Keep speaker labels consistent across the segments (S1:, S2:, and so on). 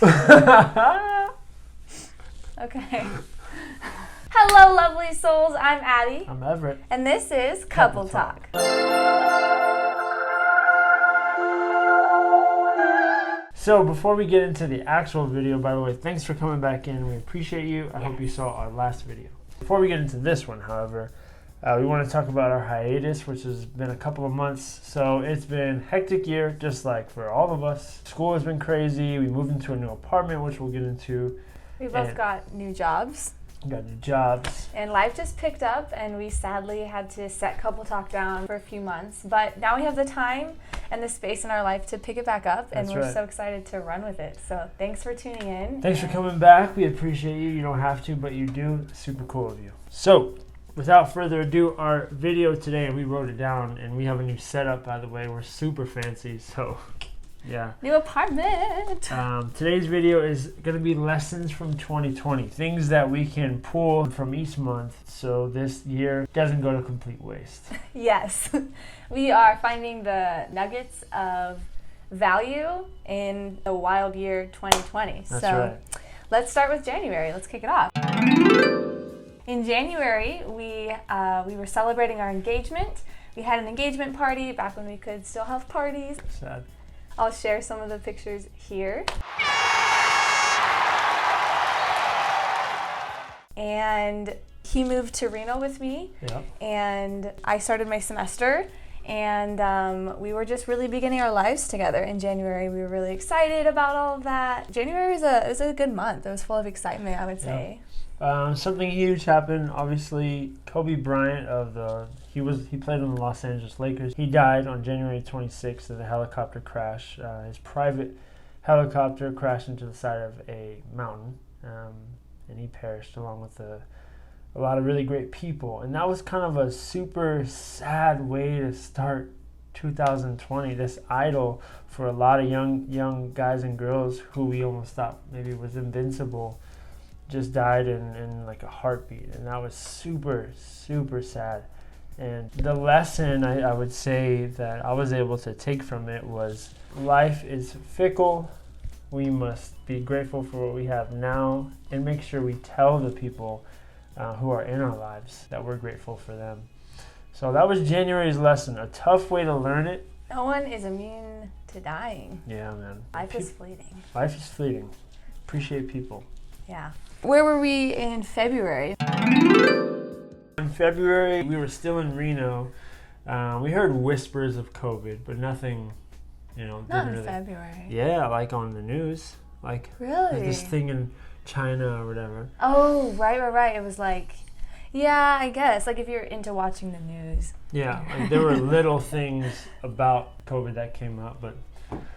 S1: Okay. Hello, lovely souls. I'm Addie.
S2: I'm Everett.
S1: And this is Couple Talk.
S2: So before we get into the actual video, by the way, thanks for coming back in. We appreciate you. I hope you saw our last video. Before we get into this one, however, we want to talk about our hiatus, which has been a couple of months. So it's been a hectic year, just like for all of us. School has been crazy. We moved into a new apartment, which we'll get into.
S1: We both got new jobs.
S2: Got new jobs.
S1: And life just picked up, and we sadly had to set Couple Talk down for a few months. But now we have the time and the space in our life to pick it back up, and we're so excited to run with it. So thanks for tuning in.
S2: Thanks for coming back. We appreciate you. You don't have to, but you do. Super cool of you. So without further ado, our video today, we wrote it down, and we have a new setup, by the way. We're super fancy, so yeah.
S1: New apartment.
S2: Today's video is going to be lessons from 2020, things that we can pull from each month so this year doesn't go to complete waste.
S1: Yes, we are finding the nuggets of value in the wild year 2020.
S2: That's right.
S1: Let's start with January. Let's kick it off. In January, we were celebrating our engagement. We had an engagement party back when we could still have parties.
S2: Sad.
S1: I'll share some of the pictures here. And he moved to Reno with me. Yep. And I started my semester. And we were just really beginning our lives together in January. We were really excited about all of that. January was a good month. It was full of excitement, I would say.
S2: Something huge happened. Obviously, Kobe Bryant he played on the Los Angeles Lakers. He died on January 26th in a helicopter crash. His private helicopter crashed into the side of a mountain, and he perished along with a lot of really great people. And that was kind of a super sad way to start 2020. This idol for a lot of young guys and girls who we almost thought maybe was invincible just died in like a heartbeat, and that was super, super sad. And the lesson I would say that I was able to take from it was life is fickle. We must be grateful for what we have now and make sure we tell the people who are in our lives that we're grateful for them. So that was January's lesson, a tough way to learn it.
S1: No one is immune to dying.
S2: Yeah, man.
S1: Life is fleeting.
S2: Life is fleeting. Appreciate people.
S1: Yeah. Where were we in February?
S2: In February, we were still in Reno. We heard whispers of COVID, but nothing,
S1: Not in February.
S2: Yeah, like on the news. Like,
S1: really?
S2: This thing in China or whatever.
S1: Oh, right. It was like, yeah, I guess. Like if you're into watching the news.
S2: Yeah, like there were little things about COVID that came up, but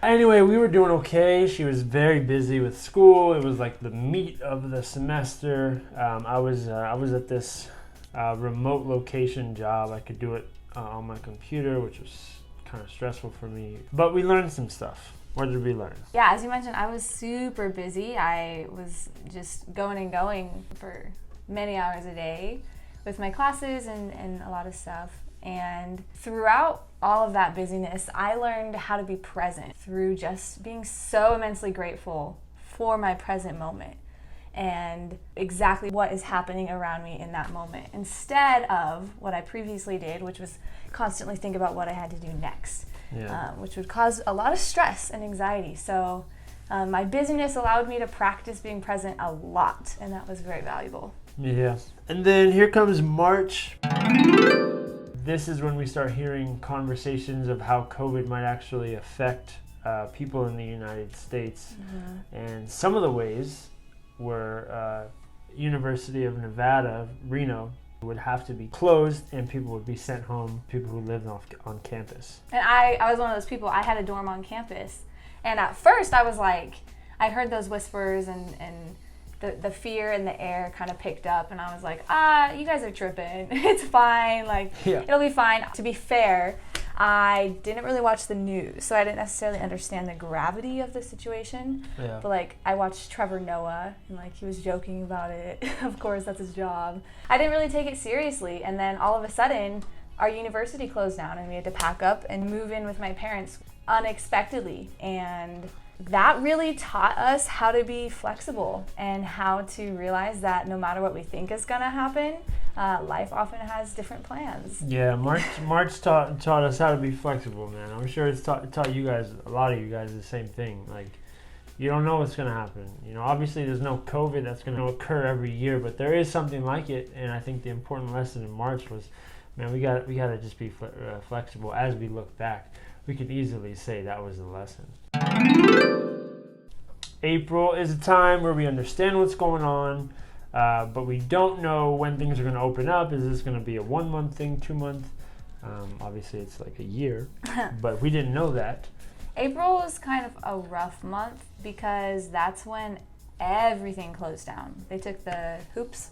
S2: anyway, we were doing okay. She was very busy with school. It was like the meat of the semester. I was at this remote location job. I could do it on my computer, which was kind of stressful for me. But we learned some stuff. What did we learn?
S1: Yeah, as you mentioned, I was super busy. I was just going for many hours a day with my classes and a lot of stuff. And throughout all of that busyness, I learned how to be present through just being so immensely grateful for my present moment and exactly what is happening around me in that moment, instead of what I previously did, which was constantly think about what I had to do next, which would cause a lot of stress and anxiety. So my busyness allowed me to practice being present a lot, and that was very valuable.
S2: Yeah. And then here comes March. This is when we start hearing conversations of how COVID might actually affect people in the United States. Mm-hmm. And some of the ways were University of Nevada, Reno, would have to be closed and people would be sent home, people who lived on campus.
S1: And I was one of those people. I had a dorm on campus. And at first I was like, I heard those whispers and the fear in the air kind of picked up, and I was like, you guys are tripping. It's fine. It'll be fine. To be fair, I didn't really watch the news, so I didn't necessarily understand the gravity of the situation. Yeah. But I watched Trevor Noah, and he was joking about it. Of course, that's his job. I didn't really take it seriously, and then all of a sudden, our university closed down, and we had to pack up and move in with my parents unexpectedly. And that really taught us how to be flexible and how to realize that no matter what we think is going to happen, life often has different plans.
S2: Yeah, March taught us how to be flexible, man. I'm sure it's taught you guys, a lot of you guys, the same thing. Like, you don't know what's going to happen. You know, obviously there's no COVID that's going to occur every year, but there is something like it. And I think the important lesson in March was, man, we got to just be flexible. As we look back, we could easily say that was the lesson. April is a time where we understand what's going on, but we don't know when things are going to open up. Is this going to be a 1 month thing, 2 month? Obviously it's like a year, but we didn't know that.
S1: April was kind of a rough month because that's when everything closed down. They took the hoops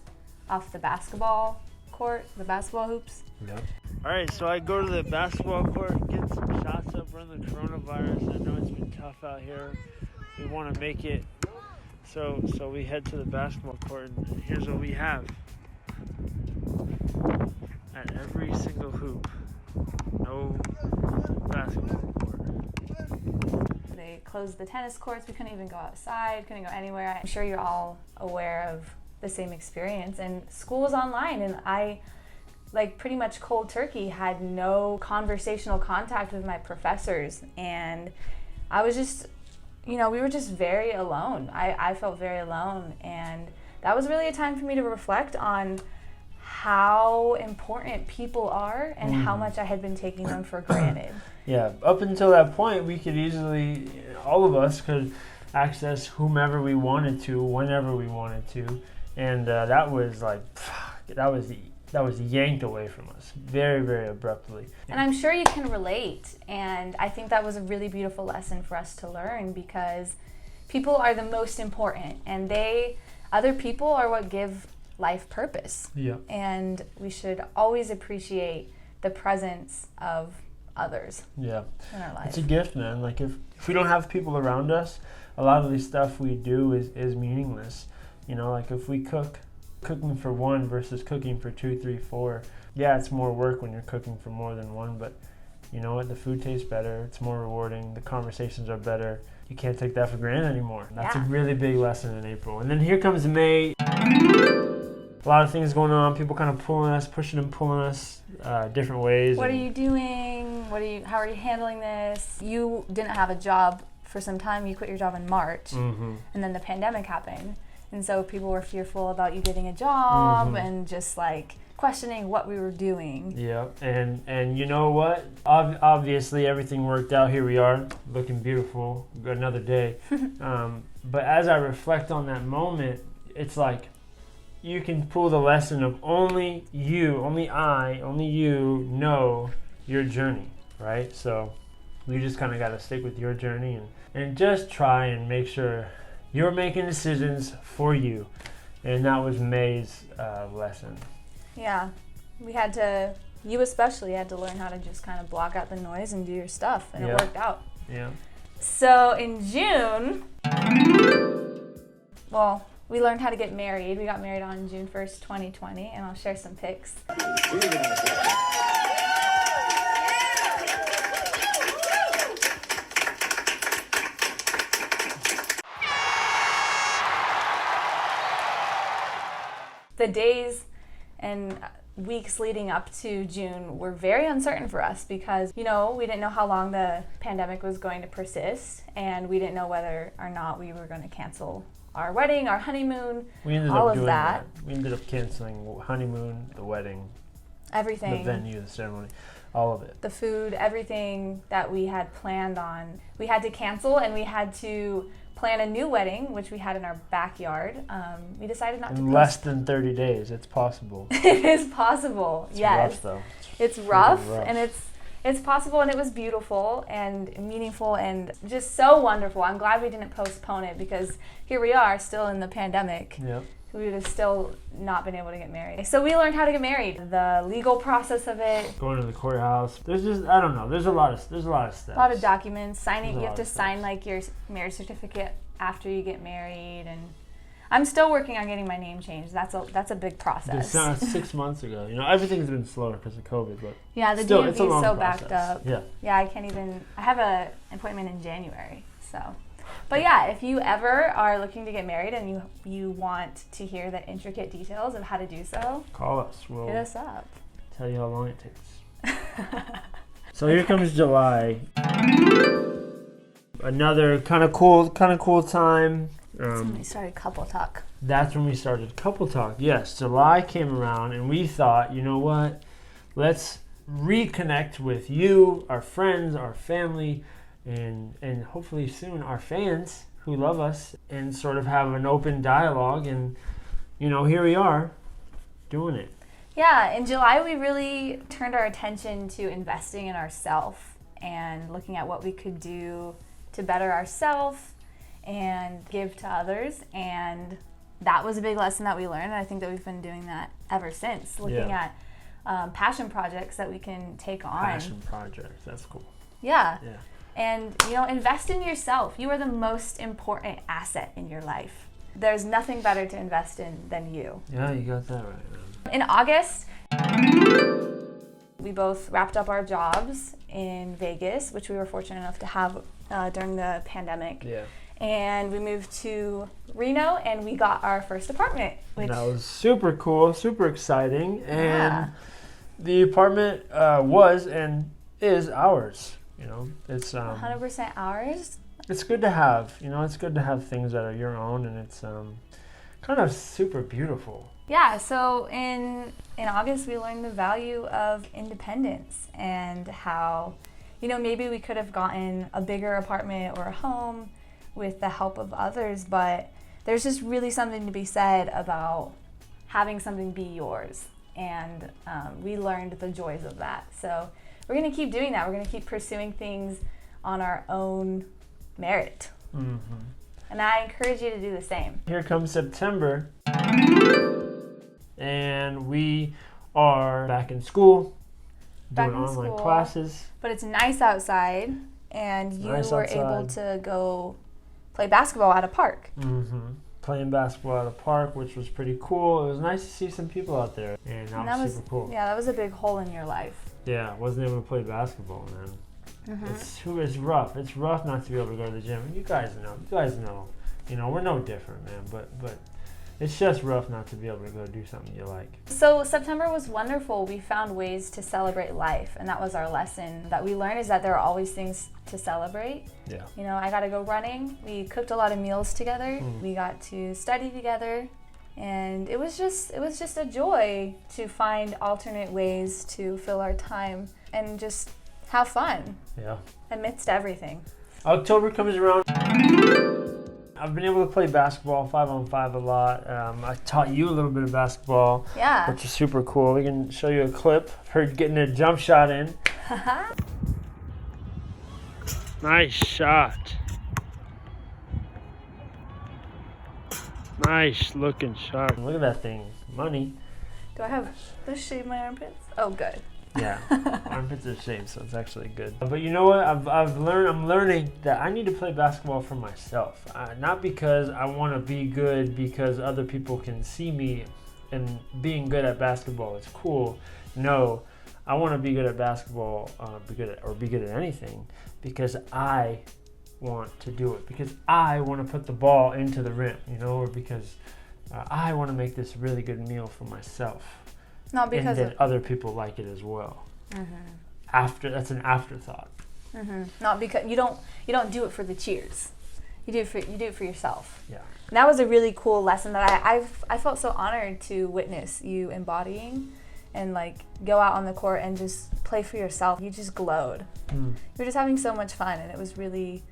S1: off the basketball court, the basketball hoops.
S2: Yep. All right, so I go to the basketball court, get some shots up, run the coronavirus. I know it's been tough out here. We want to make it. So we head to the basketball court, and here's what we have. At every single hoop, no basketball court.
S1: They closed the tennis courts. We couldn't even go outside, couldn't go anywhere. I'm sure you're all aware of the same experience. And school was online, and I, like, pretty much cold turkey, had no conversational contact with my professors. And I was just, we were just very alone. I felt very alone. And that was really a time for me to reflect on how important people are and how much I had been taking them for granted.
S2: Yeah, up until that point, we could easily, all of us could access whomever we wanted to, whenever we wanted to, and that was like, that was yanked away from us very, very abruptly.
S1: And I'm sure you can relate, and I think that was a really beautiful lesson for us to learn, because people are the most important, and other people are what give life purpose.
S2: Yeah.
S1: And we should always appreciate the presence of others in our life.
S2: It's a gift, man. Like, if we don't have people around us, a lot of the stuff we do is meaningless. Like if we cooking for one versus cooking for 2, 3, 4. Yeah, it's more work when you're cooking for more than one, but you know what? The food tastes better. It's more rewarding. The conversations are better. You can't take that for granted anymore. That's a really big lesson in April. And then here comes May. A lot of things going on. People kind of pulling us, pushing and pulling us different ways.
S1: What are you doing? How are you handling this? You didn't have a job for some time. You quit your job in March, and then the pandemic happened. And so people were fearful about you getting a job and just like questioning what we were doing.
S2: Yeah, and you know what? Obviously everything worked out. Here we are, looking beautiful. We've got another day. But as I reflect on that moment, it's like you can pull the lesson of only you know your journey, right? So you just kind of got to stick with your journey and just try and make sure you're making decisions for you. And that was May's lesson.
S1: Yeah, you especially had to learn how to just kind of block out the noise and do your stuff, and it worked out.
S2: Yeah.
S1: So in June, we learned how to get married. We got married on June 1st, 2020, and I'll share some pics. The days and weeks leading up to June were very uncertain for us because, we didn't know how long the pandemic was going to persist, and we didn't know whether or not we were going to cancel our wedding, our honeymoon, all of that.
S2: We ended up canceling honeymoon, the wedding,
S1: everything,
S2: the venue, the ceremony, all of it.
S1: The food, everything that we had planned on, we had to cancel, and we had to plan a new wedding, which we had in our backyard. We decided not to.
S2: In less than 30 days, it's possible.
S1: It is possible.
S2: It's
S1: yes.
S2: rough, though.
S1: It's rough, and it's possible, and it was beautiful and meaningful and just so wonderful. I'm glad we didn't postpone it, because here we are still in the pandemic.
S2: Yep.
S1: We would have still not been able to get married. So we learned how to get married. The legal process of it.
S2: Going to the courthouse. There's just, I don't know. There's a lot of steps.
S1: A lot of documents. Signing. You have to sign like your marriage certificate after you get married, and I'm still working on getting my name changed. That's a big process.
S2: It's 6 months ago. Everything's been slower because of COVID, but
S1: yeah, the
S2: still,
S1: DMV is so
S2: process.
S1: backed up.
S2: Yeah.
S1: Yeah, I can't even. I have an appointment in January, so. But yeah, if you ever are looking to get married and you want to hear the intricate details of how to do so,
S2: call us. We'll
S1: hit us up.
S2: tell you how long it takes. So here comes July. Another kind of cool time.
S1: That's when we started couple talk.
S2: That's when we started couple talk. Yes, July came around and we thought, you know what? Let's reconnect with you, our friends, our family, and hopefully soon our fans who love us, and sort of have an open dialogue. And here we are doing it.
S1: Yeah, in July we really turned our attention to investing in ourselves and looking at what we could do to better ourselves and give to others. And that was a big lesson that we learned, and I think that we've been doing that ever since, looking at passion projects that we can take on.
S2: Passion projects, that's cool.
S1: Yeah. And invest in yourself. You are the most important asset in your life. There's nothing better to invest in than you.
S2: Yeah, you got that right, man.
S1: In August, we both wrapped up our jobs in Vegas, which we were fortunate enough to have during the pandemic.
S2: Yeah.
S1: And we moved to Reno, and we got our first apartment. Which
S2: that was super cool, super exciting. And the apartment was and is ours. It's
S1: 100% ours.
S2: It's good to have. It's good to have things that are your own, and it's kind of super beautiful.
S1: Yeah, so in August we learned the value of independence and how, maybe we could have gotten a bigger apartment or a home with the help of others, but there's just really something to be said about having something be yours. And we learned the joys of that. So we're going to keep doing that. We're going to keep pursuing things on our own merit.
S2: Mm-hmm.
S1: And I encourage you to do the same.
S2: Here comes September. And we are back in school, doing online classes.
S1: But it's nice outside, and you were able to go play basketball at a park.
S2: Mm-hmm. Playing basketball at a park, which was pretty cool. It was nice to see some people out there, and that was super cool.
S1: Yeah, that was a big hole in your life.
S2: Yeah, I wasn't able to play basketball, man. Mm-hmm. It's rough. It's rough not to be able to go to the gym. You guys know. We're no different, man. But it's just rough not to be able to go do something you like. So
S1: September was wonderful. We found ways to celebrate life, and that was our lesson that we learned, is that there are always things to celebrate.
S2: Yeah.
S1: I got to go running. We cooked a lot of meals together. We got to study together, and it was just a joy to find alternate ways to fill our time and just have fun.
S2: Yeah.
S1: Amidst everything.
S2: October comes around. I've been able to play basketball 5-on-5 a lot. I taught you a little bit of basketball, which is super cool. We can show you a clip of her getting a jump shot in. Nice shot. Nice looking shot. Look at that thing. Money.
S1: Do I have to shave my armpits? Oh, good.
S2: Yeah, armpits are shaved, so it's actually good. But you know what? I'm learning that I need to play basketball for myself. Not because I want to be good because other people can see me and being good at basketball is cool. No, I want to be good at basketball, be good at anything because I want to do it. Because I want to put the ball into the rim, or because I want to make this really good meal for myself.
S1: Not because
S2: and then other people like it as well. Mm-hmm. That's an afterthought.
S1: Mm-hmm. Not because you don't do it for the cheers. You do it for yourself.
S2: Yeah.
S1: And that was a really cool lesson that I felt so honored to witness you embodying, and go out on the court and just play for yourself. You just glowed. You were just having so much fun, and it was really,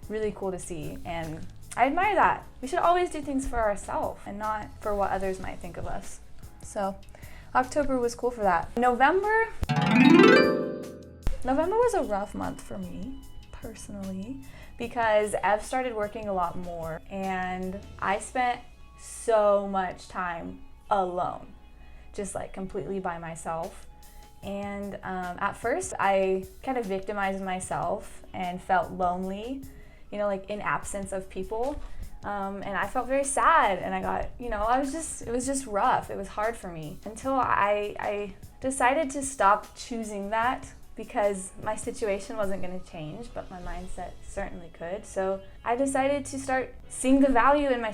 S1: really cool to see. And I admire that. We should always do things for ourselves and not for what others might think of us. So October was cool for that. November was a rough month for me, personally, because Ev started working a lot more, and I spent so much time alone, just completely by myself. And at first, I kind of victimized myself and felt lonely, in absence of people. And I felt very sad, and I got, it was just rough. It was hard for me until I decided to stop choosing that because my situation wasn't going to change, but my mindset certainly could. So I decided to start seeing the value in my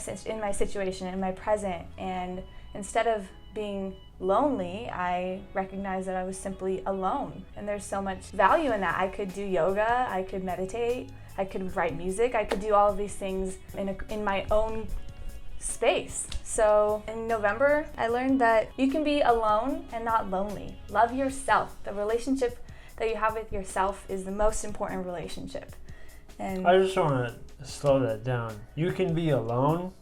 S1: situation, in my present, and instead of being lonely, I recognized that I was simply alone. And there's so much value in that. I could do yoga, I could meditate, I could write music, I could do all of these things in my own space. So in November, I learned that you can be alone and not lonely. Love yourself. The relationship that you have with yourself is the most important relationship. And
S2: I just want to slow that down. You can be alone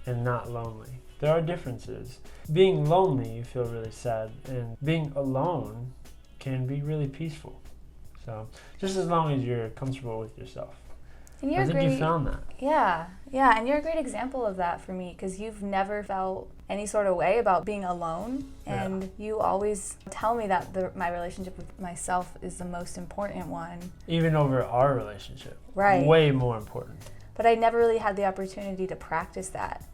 S2: and not lonely. There are differences. Being lonely, you feel really sad, and being alone can be really peaceful. So just as long as you're comfortable with yourself.
S1: And you're
S2: I think you found that.
S1: Yeah, and you're a great example of that for me, because you've never felt any sort of way about being alone, and you always tell me that my relationship with myself is the most important one.
S2: Even over our relationship.
S1: Right.
S2: Way more important.
S1: But I never really had the opportunity to practice that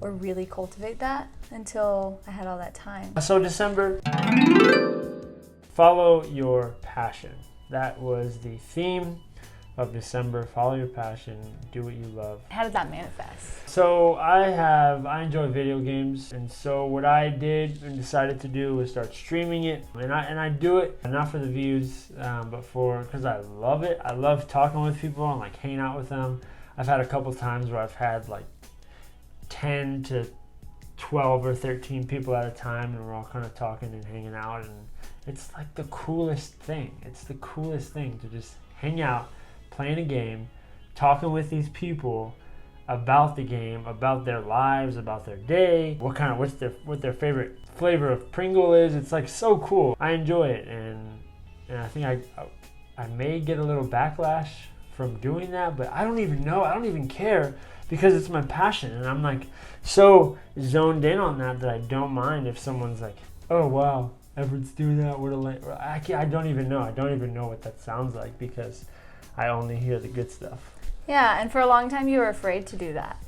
S1: or really cultivate that until I had all that time.
S2: So December, follow your passion. That was the theme of December. Follow your passion, do what you love.
S1: How did that manifest?
S2: So I enjoy video games, and so what I did and decided to do was start streaming it, and I do it not for the views, but because I love it. I love talking with people and like hanging out with them. I've had a couple times where I've had like 10 to 12 or 13 people at a time, and we're all kind of talking and hanging out, and it's like the coolest thing. It's the coolest thing to just hang out, playing a game, talking with these people about the game, about their lives, about their day, what their favorite flavor of Pringle is. It's like so cool. I enjoy it, and I think I may get a little backlash from doing that, but I don't even know. I don't even care, because it's my passion, and I'm like so zoned in on that I don't mind if someone's like, oh wow, Everett's doing that. What I don't even know. I don't even know what that sounds like, because I only hear the good stuff.
S1: Yeah, and for a long time you were afraid to do that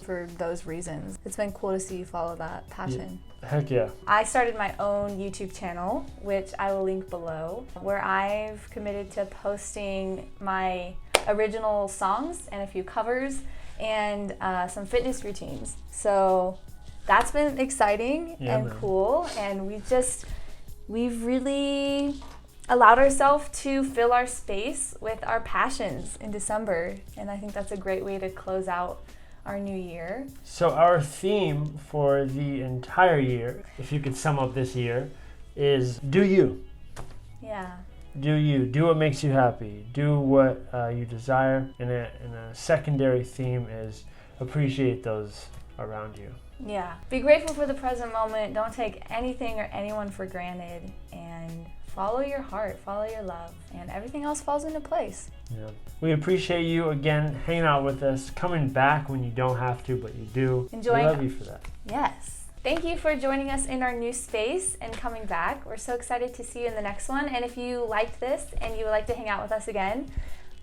S1: for those reasons. It's been cool to see you follow that passion.
S2: Yeah. Heck yeah.
S1: I started my own YouTube channel, which I will link below, where I've committed to posting my original songs and a few covers and some fitness routines. So that's been exciting and cool, and we've really allowed ourselves to fill our space with our passions in December, and I think that's a great way to close out our new year.
S2: So our theme for the entire year, if you could sum up this year, is do you.
S1: Yeah.
S2: Do you. Do what makes you happy. Do what you desire. And a secondary theme is appreciate those around you.
S1: Yeah. Be grateful for the present moment. Don't take anything or anyone for granted, and follow your heart, follow your love, and everything else falls into place.
S2: Yeah. We appreciate you again hanging out with us, coming back when you don't have to, but you do.
S1: Enjoying.
S2: We love you for that.
S1: Yes. Thank you for joining us in our new space and coming back. We're so excited to see you in the next one. And if you liked this and you would like to hang out with us again,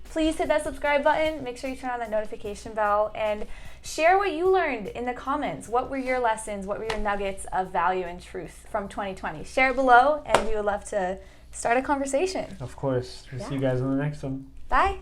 S1: please hit that subscribe button. Make sure you turn on that notification bell and share what you learned in the comments. What were your lessons? What were your nuggets of value and truth from 2020? Share it below, and we would love to start a conversation.
S2: Of course. We'll see you guys on the next one.
S1: Bye.